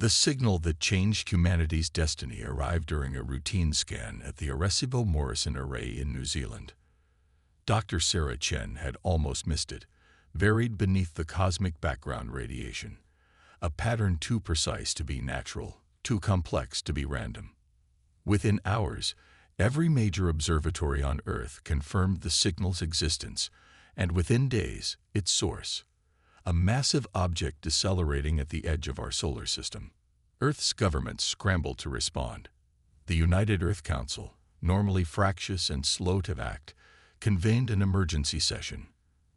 The signal that changed humanity's destiny arrived during a routine scan at the Arecibo Morrison Array in New Zealand. Dr. Sarah Chen had almost missed it, buried beneath the cosmic background radiation, a pattern too precise to be natural, too complex to be random. Within hours, every major observatory on Earth confirmed the signal's existence, and within days, its source. A massive object decelerating at the edge of our solar system. Earth's governments scrambled to respond. The United Earth Council, normally fractious and slow to act, convened an emergency session.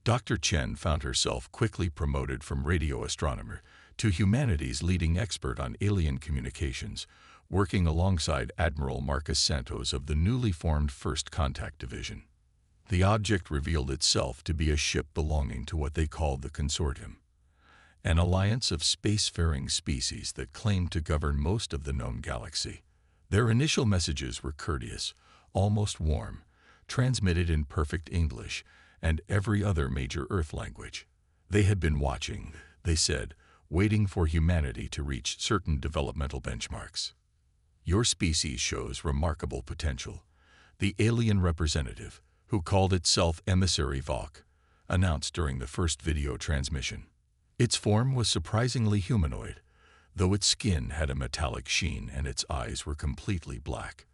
Dr. Chen found herself quickly promoted from radio astronomer to humanity's leading expert on alien communications, working alongside Admiral Marcus Santos of the newly formed First Contact Division. The object revealed itself to be a ship belonging to what they called the Consortium, an alliance of spacefaring species that claimed to govern most of the known galaxy. Their initial messages were courteous, almost warm, transmitted in perfect English and every other major Earth language. They had been watching, they said, waiting for humanity to reach certain developmental benchmarks. Your species shows remarkable potential, the alien representative, who called itself Emissary Valk, announced during the first video transmission. Its form was surprisingly humanoid, though its skin had a metallic sheen and its eyes were completely black.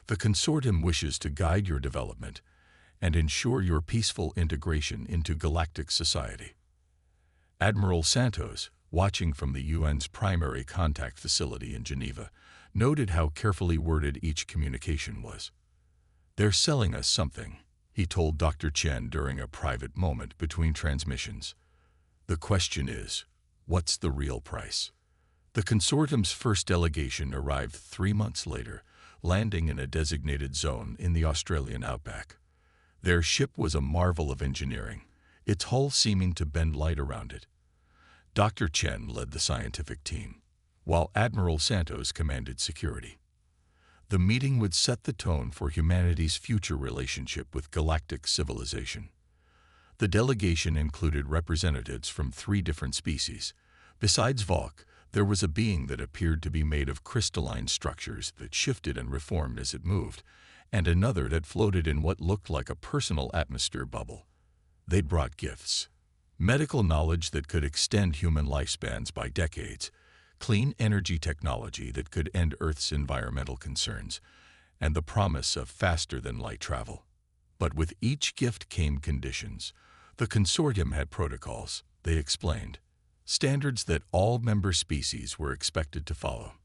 The Consortium wishes to guide your development and ensure your peaceful integration into galactic society. Admiral Santos, watching from the UN's primary contact facility in Geneva, noted how carefully worded each communication was. "They're selling us something," he told Dr. Chen during a private moment between transmissions. "The question is, what's the real price?" The Consortium's first delegation arrived 3 months later, landing in a designated zone in the Australian outback. Their ship was a marvel of engineering, its hull seeming to bend light around it. Dr. Chen led the scientific team, while Admiral Santos commanded security. The meeting would set the tone for humanity's future relationship with galactic civilization. The delegation included representatives from 3 different species. Besides Valk, there was a being that appeared to be made of crystalline structures that shifted and reformed as it moved, and another that floated in what looked like a personal atmosphere bubble. They'd brought gifts. Medical knowledge that could extend human lifespans by decades, clean energy technology that could end Earth's environmental concerns, and the promise of faster-than-light travel. But with each gift came conditions. The Consortium had protocols, they explained, standards that all member species were expected to follow.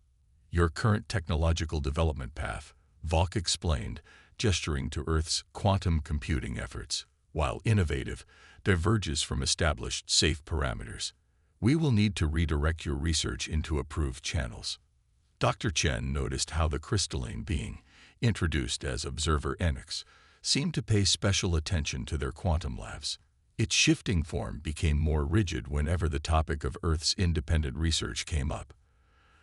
"Your current technological development path," Valk explained, gesturing to Earth's quantum computing efforts, while innovative, diverges from established safe parameters. "We will need to redirect your research into approved channels." Dr. Chen noticed how the crystalline being, introduced as Observer Enix, seemed to pay special attention to their quantum labs. Its shifting form became more rigid whenever the topic of Earth's independent research came up.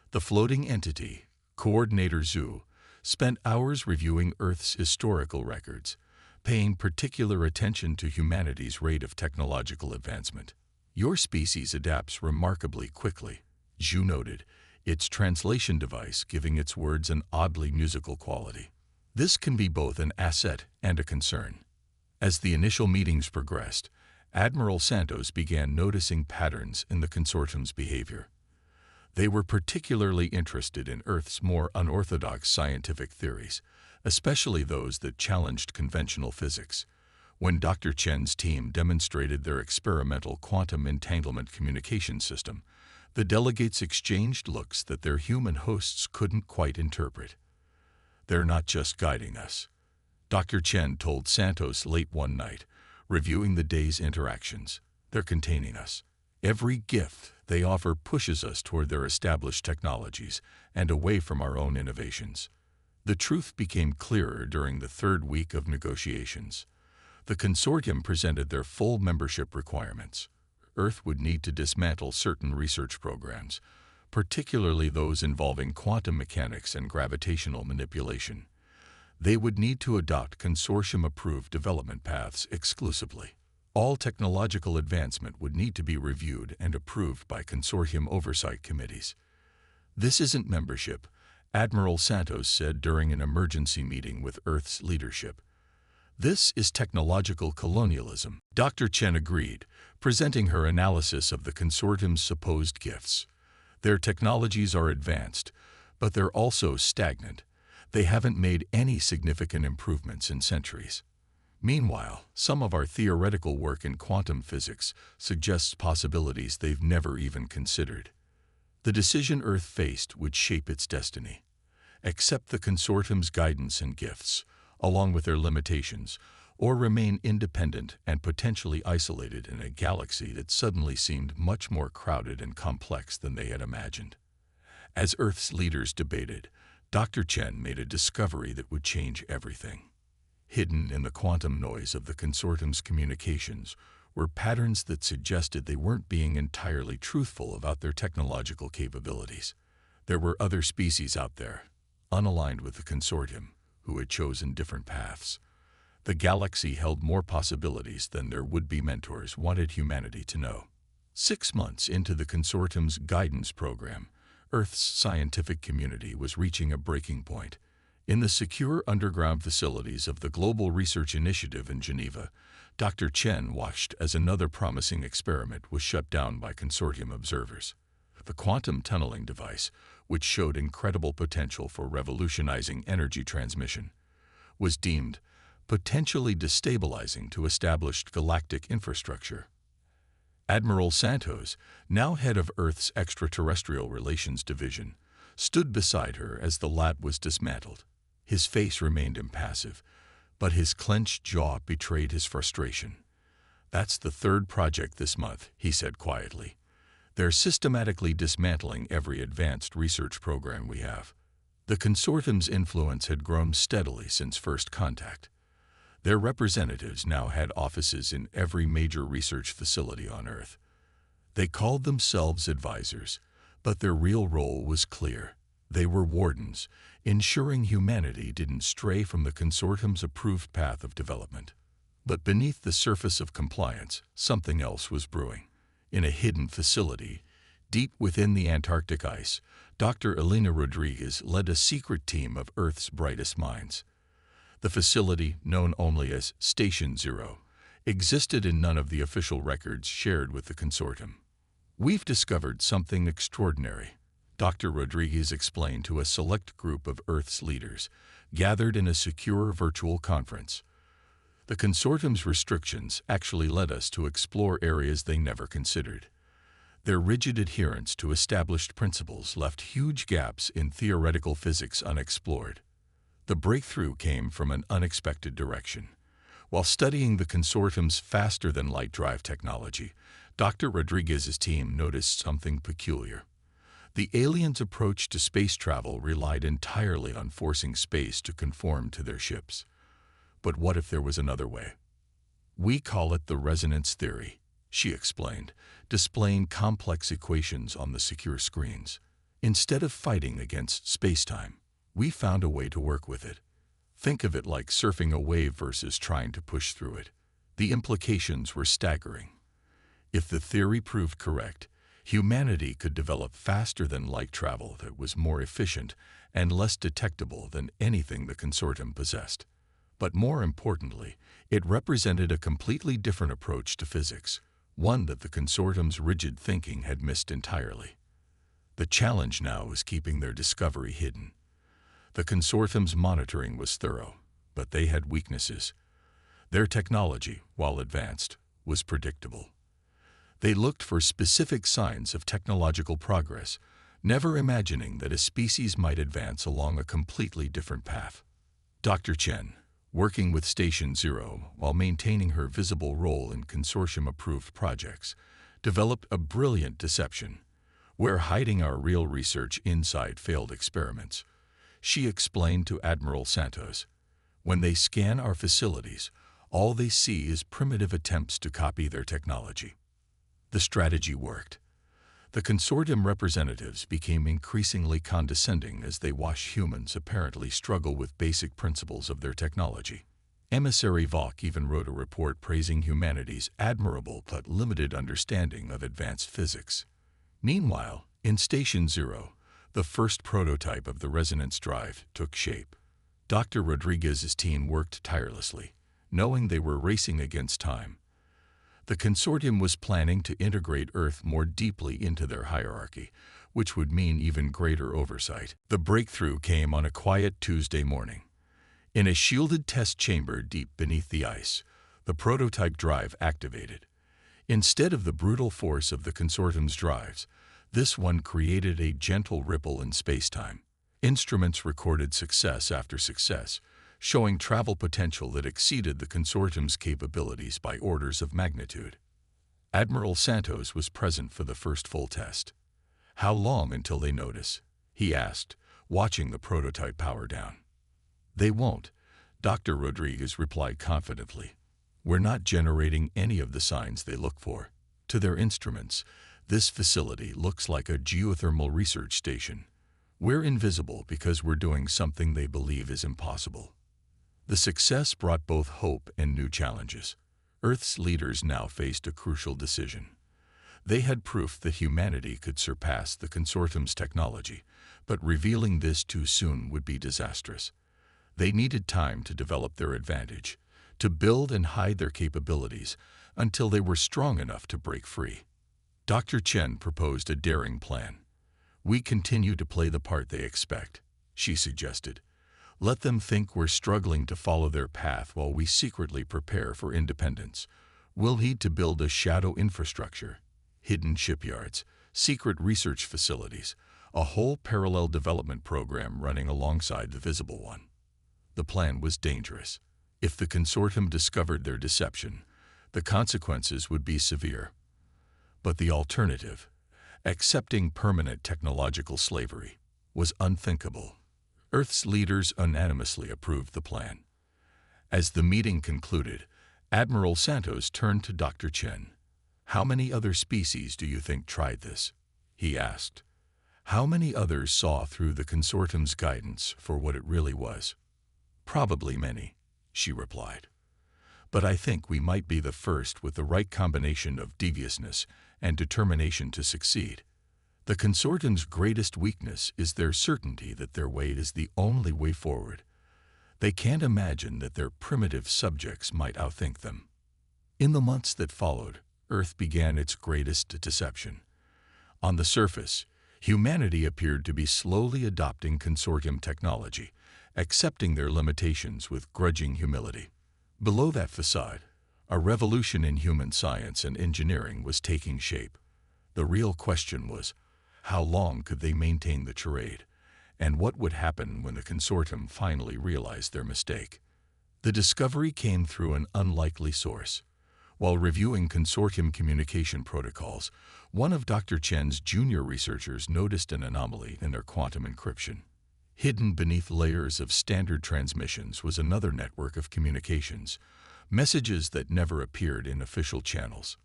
The floating entity, Coordinator Zhu, spent hours reviewing Earth's historical records, paying particular attention to humanity's rate of technological advancement. "Your species adapts remarkably quickly," Zhu noted, its translation device giving its words an oddly musical quality. This can be both an asset and a concern. As the initial meetings progressed, Admiral Santos began noticing patterns in the Consortium's behavior. They were particularly interested in Earth's more unorthodox scientific theories, especially those that challenged conventional physics. When Dr. Chen's team demonstrated their experimental quantum entanglement communication system, the delegates exchanged looks that their human hosts couldn't quite interpret. "They're not just guiding us," Dr. Chen told Santos late one night, reviewing the day's interactions. "They're containing us. Every gift they offer pushes us toward their established technologies and away from our own innovations." The truth became clearer during the 3rd week of negotiations. The Consortium presented their full membership requirements. Earth would need to dismantle certain research programs, particularly those involving quantum mechanics and gravitational manipulation. They would need to adopt consortium-approved development paths exclusively. All technological advancement would need to be reviewed and approved by consortium oversight committees. "This isn't membership," Admiral Santos said during an emergency meeting with Earth's leadership. "This is technological colonialism." Dr. Chen agreed, presenting her analysis of the consortium's supposed gifts. "Their technologies are advanced, but they're also stagnant. They haven't made any significant improvements in centuries. Meanwhile, some of our theoretical work in quantum physics suggests possibilities they've never even considered. The decision Earth faced would shape its destiny. Accept the consortium's guidance and gifts, along with their limitations, or remain independent and potentially isolated in a galaxy that suddenly seemed much more crowded and complex than they had imagined." As Earth's leaders debated, Dr. Chen made a discovery that would change everything. Hidden in the quantum noise of the consortium's communications were patterns that suggested they weren't being entirely truthful about their technological capabilities. There were other species out there, unaligned with the consortium, who had chosen different paths. The galaxy held more possibilities than their would-be mentors wanted humanity to know. 6 months into the consortium's guidance program, Earth's scientific community was reaching a breaking point. In the secure underground facilities of the Global Research Initiative in Geneva, Dr. Chen watched as another promising experiment was shut down by consortium observers. The quantum tunneling device, which showed incredible potential for revolutionizing energy transmission, was deemed potentially destabilizing to established galactic infrastructure. Admiral Santos, now head of Earth's Extraterrestrial Relations Division, stood beside her as the lab was dismantled. His face remained impassive, but his clenched jaw betrayed his frustration. "That's the third project this month," he said quietly. "They're systematically dismantling every advanced research program we have." The consortium's influence had grown steadily since first contact. Their representatives now had offices in every major research facility on Earth. They called themselves advisors, but their real role was clear. They were wardens, ensuring humanity didn't stray from the consortium's approved path of development. But beneath the surface of compliance, something else was brewing. In a hidden facility, deep within the Antarctic ice, Dr. Elena Rodriguez led a secret team of Earth's brightest minds. The facility, known only as Station Zero, existed in none of the official records shared with the consortium. "We've discovered something extraordinary," Dr. Rodriguez explained to a select group of Earth's leaders, gathered in a secure virtual conference. "The consortium's restrictions actually led us to explore areas they never considered. Their rigid adherence to established principles left huge gaps in theoretical physics unexplored. The breakthrough came from an unexpected direction. While studying the consortium's faster-than-light drive technology, Dr. Rodriguez's team noticed something peculiar. The aliens' approach to space travel relied entirely on forcing space to conform to their ships. But what if there was another way? "We call it the resonance theory," she explained, displaying complex equations on the secure screens. "Instead of fighting against space-time, we found a way to work with it. Think of it like surfing a wave versus trying to push through it." The implications were staggering. If the theory proved correct, humanity could develop faster-than-light travel that was more efficient and less detectable than anything the consortium possessed. But more importantly, it represented a completely different approach to physics, one that the consortium's rigid thinking had missed entirely. The challenge now was keeping their discovery hidden. The consortium's monitoring was thorough, but they had weaknesses. Their technology, while advanced, was predictable. They looked for specific signs of technological progress, never imagining that a species might advance along a completely different path. Dr. Chen, working with Station Zero while maintaining her visible role in consortium-approved projects, developed a brilliant deception. "We're hiding our real research inside failed experiments," she explained to Admiral Santos. "When they scan our facilities, all they see is primitive attempts to copy their technology." The strategy worked. The consortium representatives became increasingly condescending as they watched humans apparently struggle with basic principles of their technology. Emissary Valk even wrote a report praising humanity's admirable but limited understanding of advanced physics. Meanwhile, in Station Zero, The first prototype of the resonance drive took shape. Dr. Rodriguez's team worked tirelessly, knowing they were racing against time. The consortium was planning to integrate Earth more deeply into their hierarchy, which would mean even greater oversight. The breakthrough came on a quiet Tuesday morning. In a shielded test chamber deep beneath the ice, the prototype drive activated. Instead of the brutal force of the consortium's drives, this one created a gentle ripple in space-time. Instruments recorded success after success, showing travel potential that exceeded the consortium's capabilities by orders of magnitude. Admiral Santos was present for the first full test. "How long until they notice?" he asked, watching the prototype power down. "They won't," Dr. Rodriguez replied confidently. "We're not generating any of the signs they look for." To their instruments, this facility looks like a geothermal research station. "We're invisible because we're doing something they believe is impossible." The success brought both hope and new challenges. Earth's leaders now faced a crucial decision. They had proof that humanity could surpass the consortium's technology, but revealing this too soon would be disastrous. They needed time to develop their advantage, to build and hide their capabilities until they were strong enough to break free. Dr. Chen proposed a daring plan. "We continue to play the part they expect," she suggested. "Let them think we're struggling to follow their path while we secretly prepare for independence. We'll need to build a shadow infrastructure, hidden shipyards, secret research facilities, a whole parallel development program running alongside the visible one." The plan was dangerous. If the consortium discovered their deception, the consequences would be severe. But the alternative, accepting permanent technological slavery, was unthinkable. Earth's leaders unanimously approved the plan. As the meeting concluded, Admiral Santos turned to Dr. Chen. "How many other species do you think tried this?" he asked. "How many others saw through the consortium's guidance for what it really was?" "Probably many," she replied. "But I think we might be the first with the right combination of deviousness and determination to succeed. The consortium's greatest weakness is their certainty that their way is the only way forward. They can't imagine that their primitive subjects might outthink them." In the months that followed, Earth began its greatest deception. On the surface, humanity appeared to be slowly adopting consortium technology, accepting their limitations with grudging humility. Below that facade, a revolution in human science and engineering was taking shape. The real question was, how long could they maintain the charade, and what would happen when the consortium finally realized their mistake? The discovery came through an unlikely source. While reviewing consortium communication protocols, one of Dr. Chen's junior researchers noticed an anomaly in their quantum encryption. Hidden beneath layers of standard transmissions was another network of communications, messages that never appeared in official channels.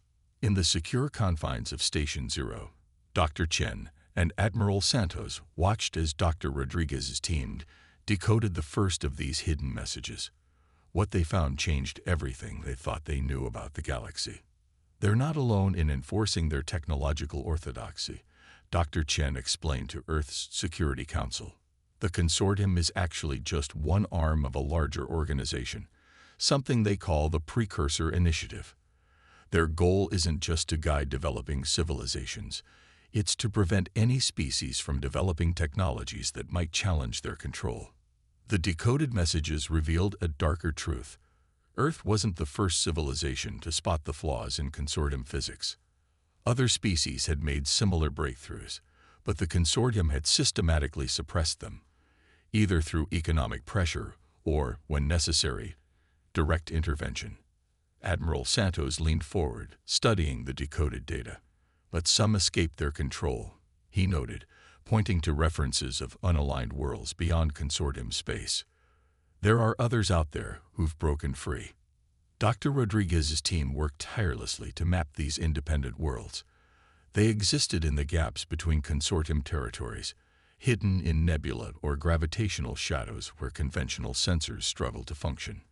In the secure confines of Station Zero, Dr. Chen and Admiral Santos watched as Dr. Rodriguez's team decoded the first of these hidden messages. What they found changed everything they thought they knew about the galaxy. "They're not alone in enforcing their technological orthodoxy," Dr. Chen explained to Earth's Security Council. "The consortium is actually just one arm of a larger organization, something they call the Precursor Initiative. Their goal isn't just to guide developing civilizations. It's to prevent any species from developing technologies that might challenge their control." The decoded messages revealed a darker truth. Earth wasn't the first civilization to spot the flaws in consortium physics. Other species had made similar breakthroughs, but the consortium had systematically suppressed them, either through economic pressure or, when necessary, direct intervention. Admiral Santos leaned forward, studying the decoded data. "But some escaped their control," he noted, pointing to references of unaligned worlds beyond consortium space. "There are others out there who've broken free." Dr. Rodriguez's team worked tirelessly to map these independent worlds. They existed in the gaps between consortium territories, hidden in nebula or gravitational shadows where conventional sensors struggled to function.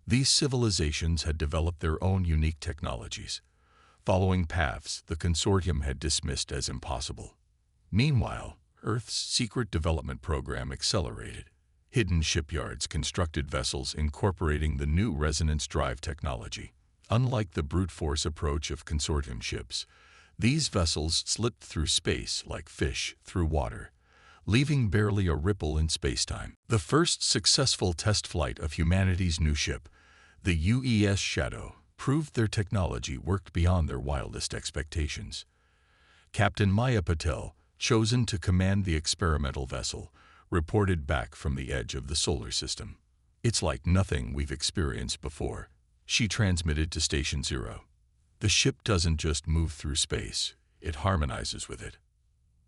These civilizations had developed their own unique technologies, following paths the consortium had dismissed as impossible. Meanwhile, Earth's secret development program accelerated. Hidden shipyards constructed vessels incorporating the new resonance drive technology. Unlike the brute force approach of consortium ships, these vessels slipped through space like fish through water, leaving barely a ripple in spacetime. The first successful test flight of humanity's new ship, the UES Shadow, proved their technology worked beyond their wildest expectations. Captain Maya Patel, chosen to command the experimental vessel, reported back from the edge of the solar system. "It's like nothing we've experienced before," she transmitted to Station Zero. "The ship doesn't just move through space, it harmonizes with it."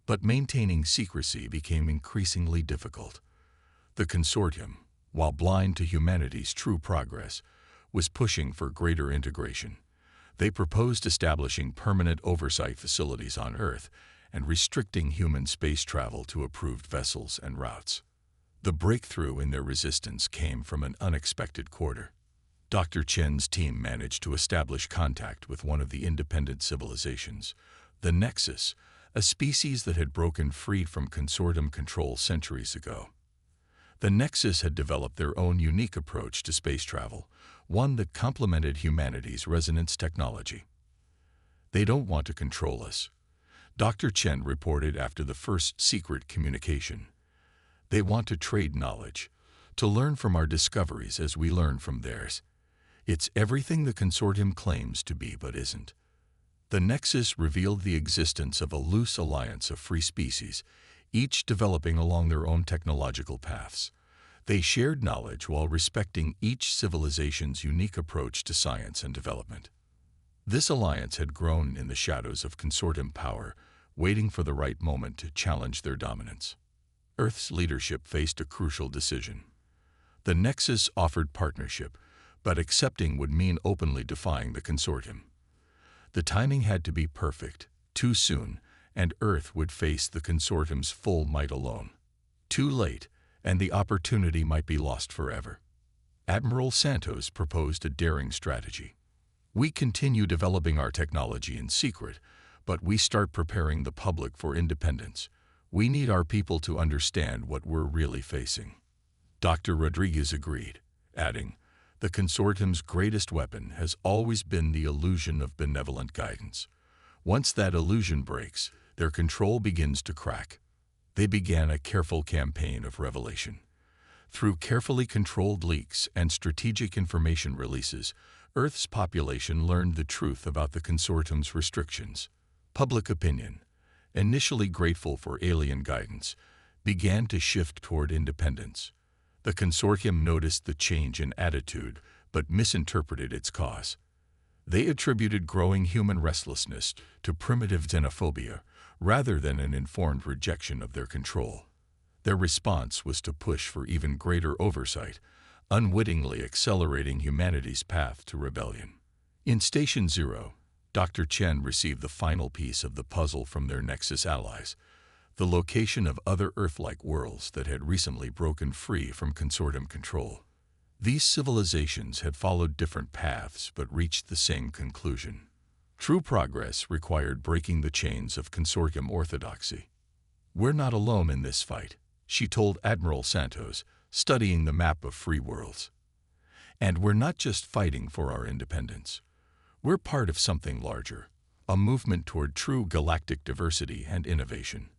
But maintaining secrecy became increasingly difficult. The consortium, while blind to humanity's true progress, was pushing for greater integration. They proposed establishing permanent oversight facilities on Earth and restricting human space travel to approved vessels and routes. The breakthrough in their resistance came from an unexpected quarter. Dr. Chen's team managed to establish contact with one of the independent civilizations, the Nexus, a species that had broken free from consortium control centuries ago. The Nexus had developed their own unique approach to space travel, one that complemented humanity's resonance technology. "They don't want to control us," Dr. Chen reported after the first secret communication. "They want to trade knowledge, to learn from our discoveries as we learn from theirs. It's everything the consortium claims to be but isn't." The Nexus revealed the existence of a loose alliance of free species, each developing along their own technological paths. They shared knowledge while respecting each civilization's unique approach to science and development. This alliance had grown in the shadows of consortium power, waiting for the right moment to challenge their dominance. Earth's leadership faced a crucial decision. The Nexus offered partnership, but accepting would mean openly defying the consortium. The timing had to be perfect, too soon, and Earth would face the consortium's full might alone. Too late, and the opportunity might be lost forever. Admiral Santos proposed a daring strategy. "We continue developing our technology in secret, but we start preparing the public for independence. We need our people to understand what we're really facing." Dr. Rodriguez agreed, adding, "The consortium's greatest weapon has always been the illusion of benevolent guidance. Once that illusion breaks, their control begins to crack." They began a careful campaign of revelation. Through carefully controlled leaks and strategic information releases, Earth's population learned the truth about the consortium's restrictions. Public opinion, initially grateful for alien guidance, began to shift toward independence. The consortium noticed the change in attitude, but misinterpreted its cause. They attributed growing human restlessness to primitive xenophobia, rather than an informed rejection of their control. Their response was to push for even greater oversight, unwittingly accelerating humanity's path to rebellion. In Station Zero, Dr. Chen received the final piece of the puzzle from their Nexus allies, the location of other Earth-like worlds that had recently broken free from consortium control. These civilizations had followed different paths but reached the same conclusion. True progress required breaking the chains of consortium orthodoxy. "We're not alone in this fight," she told Admiral Santos, studying the map of free worlds. "And we're not just fighting for our independence. We're part of something larger, a movement toward true galactic diversity and innovation."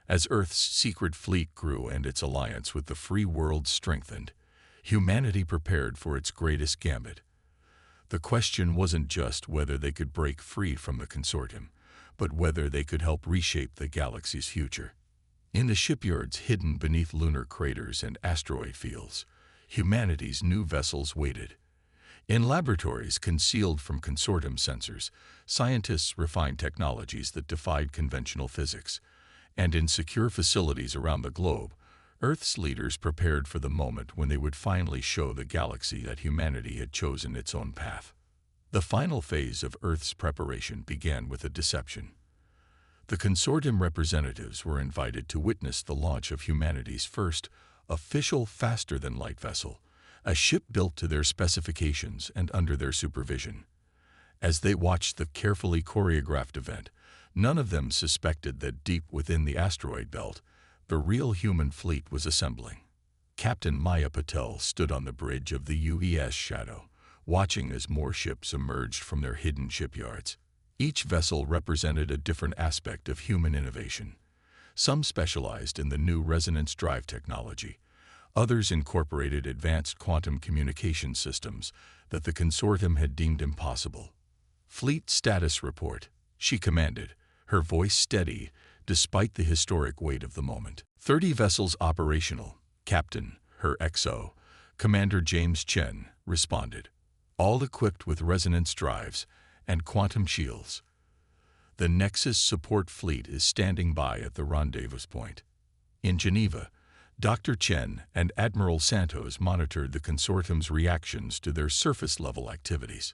As Earth's secret fleet grew and its alliance with the free world strengthened, humanity prepared for its greatest gambit. The question wasn't just whether they could break free from the consortium, but whether they could help reshape the galaxy's future. In the shipyards hidden beneath lunar craters and asteroid fields, humanity's new vessels waited. In laboratories concealed from consortium sensors, scientists refined technologies that defied conventional physics. And in secure facilities around the globe, Earth's leaders prepared for the moment when they would finally show the galaxy that humanity had chosen its own path. The final phase of Earth's preparation began with a deception. The consortium representatives were invited to witness the launch of humanity's first official faster-than-light vessel, a ship built to their specifications and under their supervision. As they watched the carefully choreographed event, none of them suspected that deep within the asteroid belt, The real human fleet was assembling. Captain Maya Patel stood on the bridge of the UES Shadow, watching as more ships emerged from their hidden shipyards. Each vessel represented a different aspect of human innovation. Some specialized in the new resonance drive technology. Others incorporated advanced quantum communication systems that the consortium had deemed impossible. "Fleet status report," she commanded, her voice steady despite the historic weight of the moment. 30 vessels operational. Captain, her XO, Commander James Chen, responded, all equipped with resonance drives and quantum shields. The Nexus support fleet is standing by at the rendezvous point. In Geneva, Dr. Chen and Admiral Santos monitored the consortium's reactions to their surface-level activities.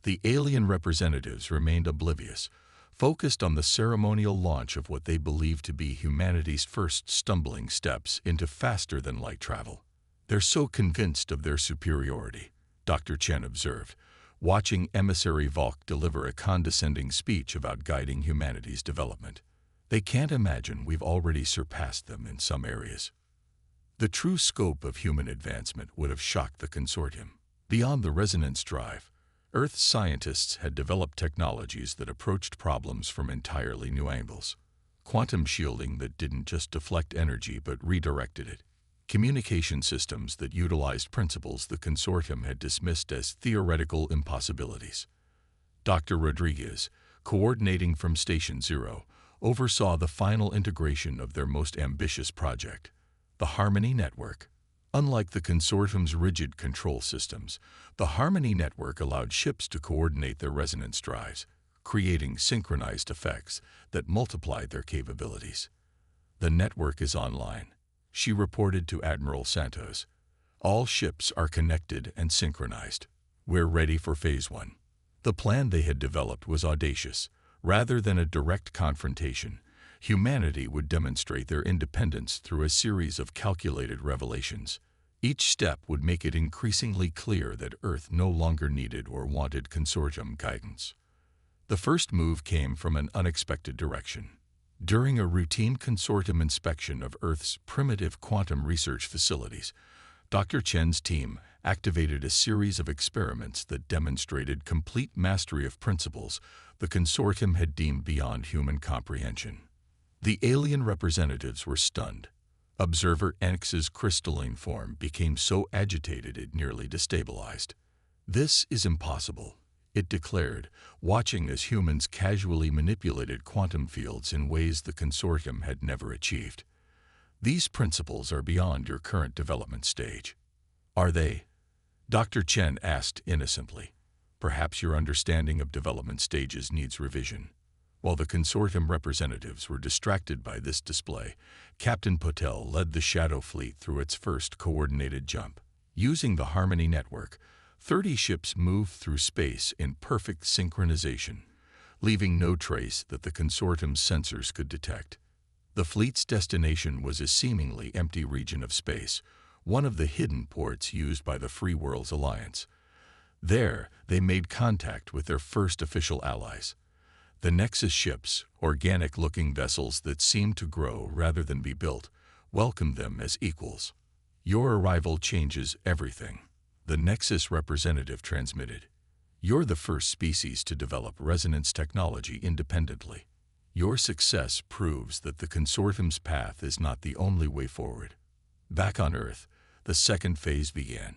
The alien representatives remained oblivious, focused on the ceremonial launch of what they believed to be humanity's first stumbling steps into faster-than-light travel. "They're so convinced of their superiority," Dr. Chen observed, watching emissary Volk deliver a condescending speech about guiding humanity's development. "They can't imagine we've already surpassed them in some areas." The true scope of human advancement would have shocked the consortium. Beyond the resonance drive, Earth's scientists had developed technologies that approached problems from entirely new angles. Quantum shielding that didn't just deflect energy but redirected it. Communication systems that utilized principles the consortium had dismissed as theoretical impossibilities. Dr. Rodriguez, coordinating from Station Zero, oversaw the final integration of their most ambitious project, the Harmony Network. Unlike the consortium's rigid control systems, the Harmony Network allowed ships to coordinate their resonance drives, creating synchronized effects that multiplied their capabilities. "The network is online," she reported to Admiral Santos. "All ships are connected and synchronized. We're ready for Phase 1. The plan they had developed was audacious. Rather than a direct confrontation, humanity would demonstrate their independence through a series of calculated revelations. Each step would make it increasingly clear that Earth no longer needed or wanted consortium guidance. The first move came from an unexpected direction. During a routine consortium inspection of Earth's primitive quantum research facilities, Dr. Chen's team activated a series of experiments that demonstrated complete mastery of principles the consortium had deemed beyond human comprehension. The alien representatives were stunned. Observer Nx's crystalline form became so agitated it nearly destabilized. "This is impossible," it declared, watching as humans casually manipulated quantum fields in ways the consortium had never achieved. "These principles are beyond your current development stage." "Are they?" Dr. Chen asked innocently. "Perhaps your understanding of development stages needs revision." While the consortium representatives were distracted by this display, Captain Patel led the Shadow Fleet through its first coordinated jump. Using the Harmony Network, 30 ships moved through space in perfect synchronization, leaving no trace that the consortium's sensors could detect. The fleet's destination was a seemingly empty region of space, one of the hidden ports used by the Free Worlds Alliance. There, they made contact with their first official allies. The Nexus ships, organic-looking vessels that seemed to grow rather than be built, welcomed them as equals. "Your arrival changes everything," the Nexus representative transmitted. "You're the first species to develop resonance technology independently. Your success proves that the consortium's path is not the only way forward." Back on Earth, the second phase began.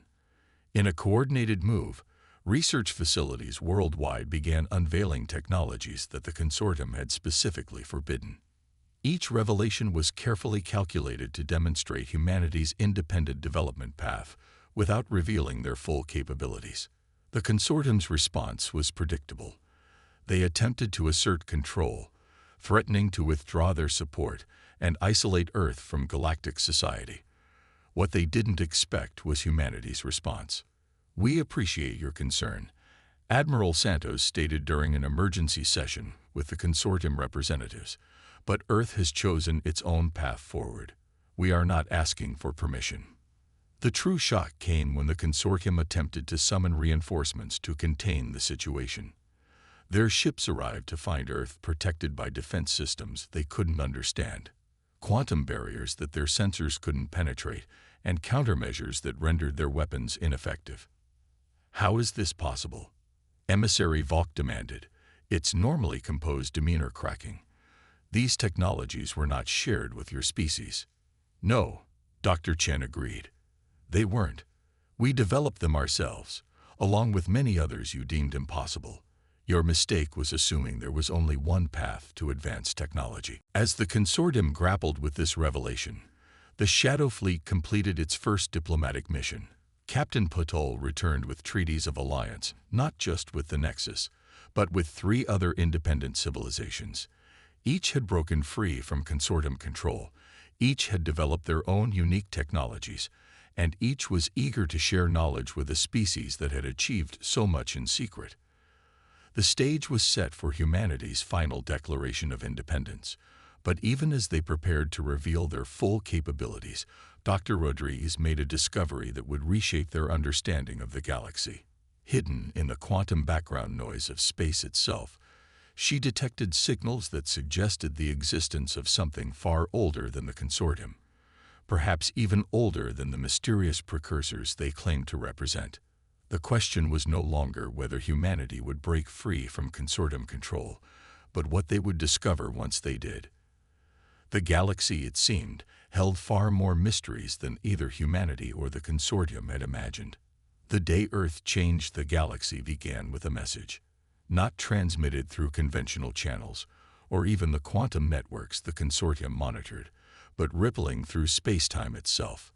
In a coordinated move, research facilities worldwide began unveiling technologies that the consortium had specifically forbidden. Each revelation was carefully calculated to demonstrate humanity's independent development path without revealing their full capabilities. The consortium's response was predictable. They attempted to assert control, threatening to withdraw their support and isolate Earth from galactic society. What they didn't expect was humanity's response. "We appreciate your concern," Admiral Santos stated during an emergency session with the consortium representatives, "but Earth has chosen its own path forward. We are not asking for permission." The true shock came when the consortium attempted to summon reinforcements to contain the situation. Their ships arrived to find Earth protected by defense systems they couldn't understand. quantum barriers that their sensors couldn't penetrate, and countermeasures that rendered their weapons ineffective. How is this possible? Emissary Valk demanded, its normally composed demeanor cracking. These technologies were not shared with your species. No, Dr. Chen agreed. They weren't. We developed them ourselves, along with many others you deemed impossible. Your mistake was assuming there was only one path to advanced technology. As the consortium grappled with this revelation, the Shadow Fleet completed its first diplomatic mission. Captain Patel returned with treaties of alliance, not just with the Nexus, but with 3 other independent civilizations. Each had broken free from consortium control, each had developed their own unique technologies, and each was eager to share knowledge with a species that had achieved so much in secret. The stage was set for humanity's final declaration of independence, but even as they prepared to reveal their full capabilities, Dr. Rodriguez made a discovery that would reshape their understanding of the galaxy. Hidden in the quantum background noise of space itself, she detected signals that suggested the existence of something far older than the consortium, perhaps even older than the mysterious precursors they claimed to represent. The question was no longer whether humanity would break free from consortium control, but what they would discover once they did. The galaxy, it seemed, held far more mysteries than either humanity or the consortium had imagined. The day Earth changed the galaxy began with a message, not transmitted through conventional channels, or even the quantum networks the consortium monitored, but rippling through space-time itself.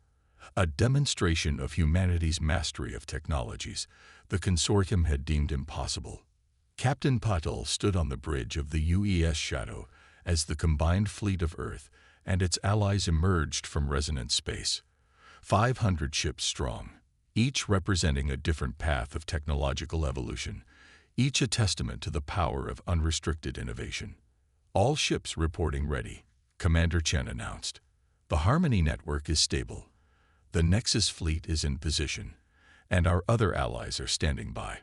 A demonstration of humanity's mastery of technologies the consortium had deemed impossible. Captain Patel stood on the bridge of the UES Shadow as the combined fleet of Earth and its allies emerged from resonant space. 500 ships strong, each representing a different path of technological evolution, each a testament to the power of unrestricted innovation. All ships reporting ready, Commander Chen announced. The Harmony network is stable. The Nexus fleet is in position, and our other allies are standing by.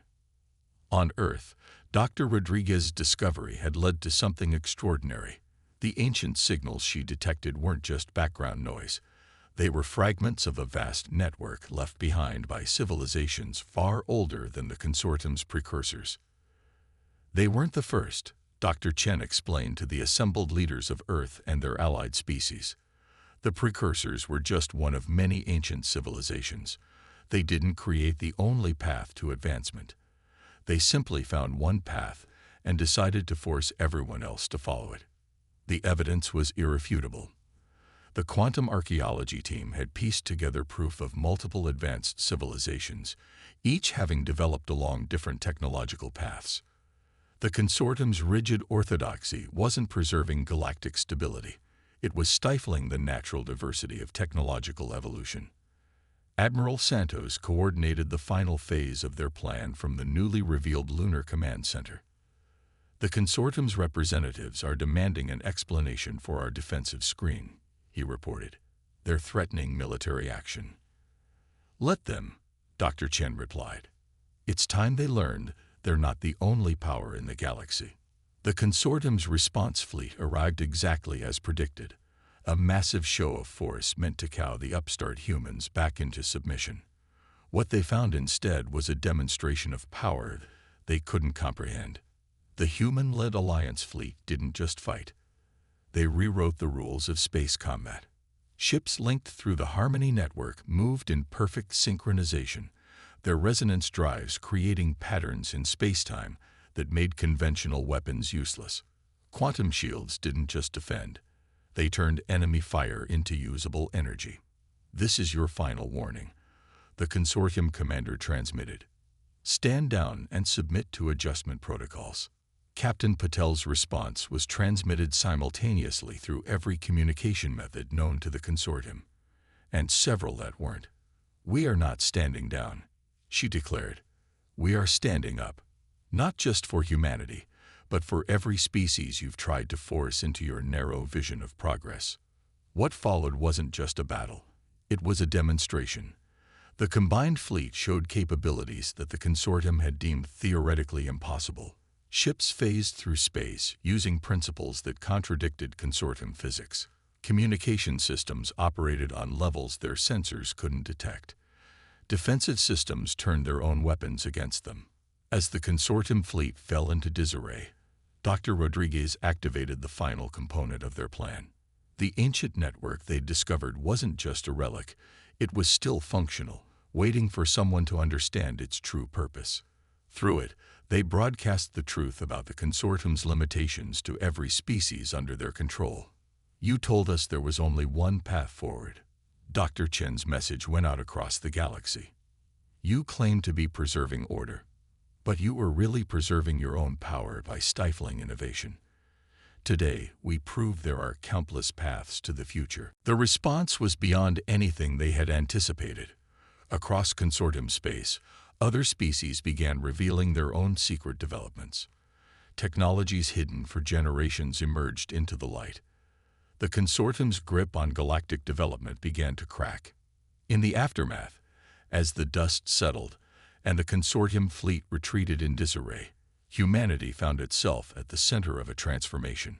On Earth, Dr. Rodriguez's discovery had led to something extraordinary. The ancient signals she detected weren't just background noise. They were fragments of a vast network left behind by civilizations far older than the consortium's precursors. They weren't the first, Dr. Chen explained to the assembled leaders of Earth and their allied species. The precursors were just one of many ancient civilizations. They didn't create the only path to advancement. They simply found one path and decided to force everyone else to follow it. The evidence was irrefutable. The quantum archaeology team had pieced together proof of multiple advanced civilizations, each having developed along different technological paths. The consortium's rigid orthodoxy wasn't preserving galactic stability. It was stifling the natural diversity of technological evolution. Admiral Santos coordinated the final phase of their plan from the newly revealed Lunar Command Center. The consortium's representatives are demanding an explanation for our defensive screen, he reported. They're threatening military action. Let them, Dr. Chen replied. It's time they learned they're not the only power in the galaxy. The consortium's response fleet arrived exactly as predicted, a massive show of force meant to cow the upstart humans back into submission. What they found instead was a demonstration of power they couldn't comprehend. The human-led Alliance fleet didn't just fight. They rewrote the rules of space combat. Ships linked through the Harmony network moved in perfect synchronization, their resonance drives creating patterns in space-time that made conventional weapons useless. Quantum shields didn't just defend. They turned enemy fire into usable energy. This is your final warning, the consortium commander transmitted. Stand down and submit to adjustment protocols. Captain Patel's response was transmitted simultaneously through every communication method known to the consortium, and several that weren't. We are not standing down, she declared. We are standing up. Not just for humanity, but for every species you've tried to force into your narrow vision of progress. What followed wasn't just a battle. It was a demonstration. The combined fleet showed capabilities that the consortium had deemed theoretically impossible. Ships phased through space using principles that contradicted consortium physics. Communication systems operated on levels their sensors couldn't detect. Defensive systems turned their own weapons against them. As the consortium fleet fell into disarray, Dr. Rodriguez activated the final component of their plan. The ancient network they'd discovered wasn't just a relic, it was still functional, waiting for someone to understand its true purpose. Through it, they broadcast the truth about the consortium's limitations to every species under their control. "You told us there was only one path forward." Dr. Chen's message went out across the galaxy. "You claimed to be preserving order, but you were really preserving your own power by stifling innovation. Today, we prove there are countless paths to the future." The response was beyond anything they had anticipated. Across consortium space, other species began revealing their own secret developments. Technologies hidden for generations emerged into the light. The consortium's grip on galactic development began to crack. In the aftermath, as the dust settled and the consortium fleet retreated in disarray, humanity found itself at the center of a transformation.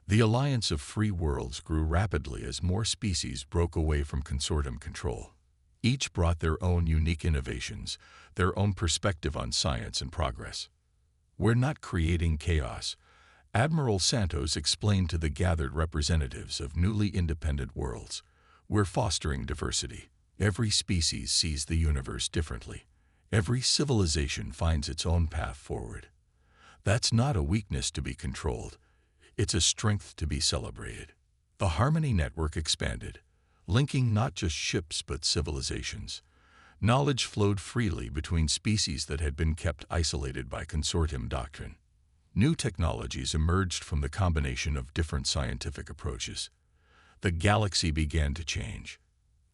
The alliance of free worlds grew rapidly as more species broke away from consortium control. Each brought their own unique innovations, their own perspective on science and progress. "We're not creating chaos," Admiral Santos explained to the gathered representatives of newly independent worlds. "We're fostering diversity. Every species sees the universe differently. Every civilization finds its own path forward. That's not a weakness to be controlled. It's a strength to be celebrated." The Harmony Network expanded, linking not just ships but civilizations. Knowledge flowed freely between species that had been kept isolated by consortium doctrine. New technologies emerged from the combination of different scientific approaches. The galaxy began to change.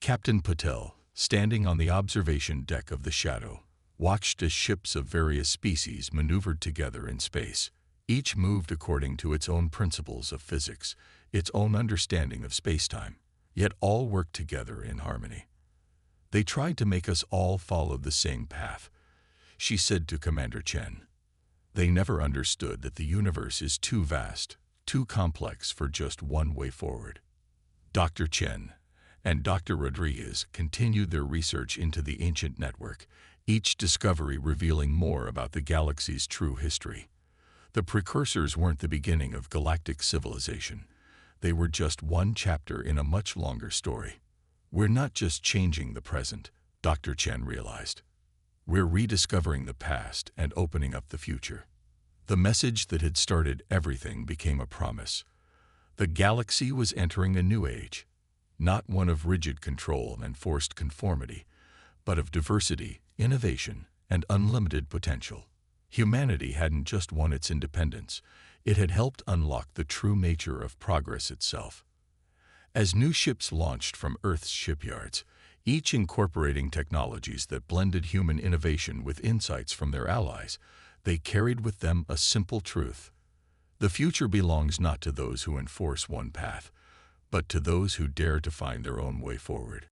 Captain Patel, standing on the observation deck of the Shadow, watched as ships of various species maneuvered together in space. Each moved according to its own principles of physics, its own understanding of spacetime, yet all worked together in harmony. "They tried to make us all follow the same path," she said to Commander Chen. "They never understood that the universe is too vast, too complex for just one way forward." Dr. Chen and Dr. Rodriguez continued their research into the ancient network, each discovery revealing more about the galaxy's true history. The precursors weren't the beginning of galactic civilization. They were just one chapter in a much longer story. "We're not just changing the present," Dr. Chen realized. "We're rediscovering the past and opening up the future." The message that had started everything became a promise. The galaxy was entering a new age, not one of rigid control and forced conformity, but of diversity, innovation, and unlimited potential. Humanity hadn't just won its independence, it had helped unlock the true nature of progress itself. As new ships launched from Earth's shipyards, each incorporating technologies that blended human innovation with insights from their allies, they carried with them a simple truth. The future belongs not to those who enforce one path, but to those who dare to find their own way forward.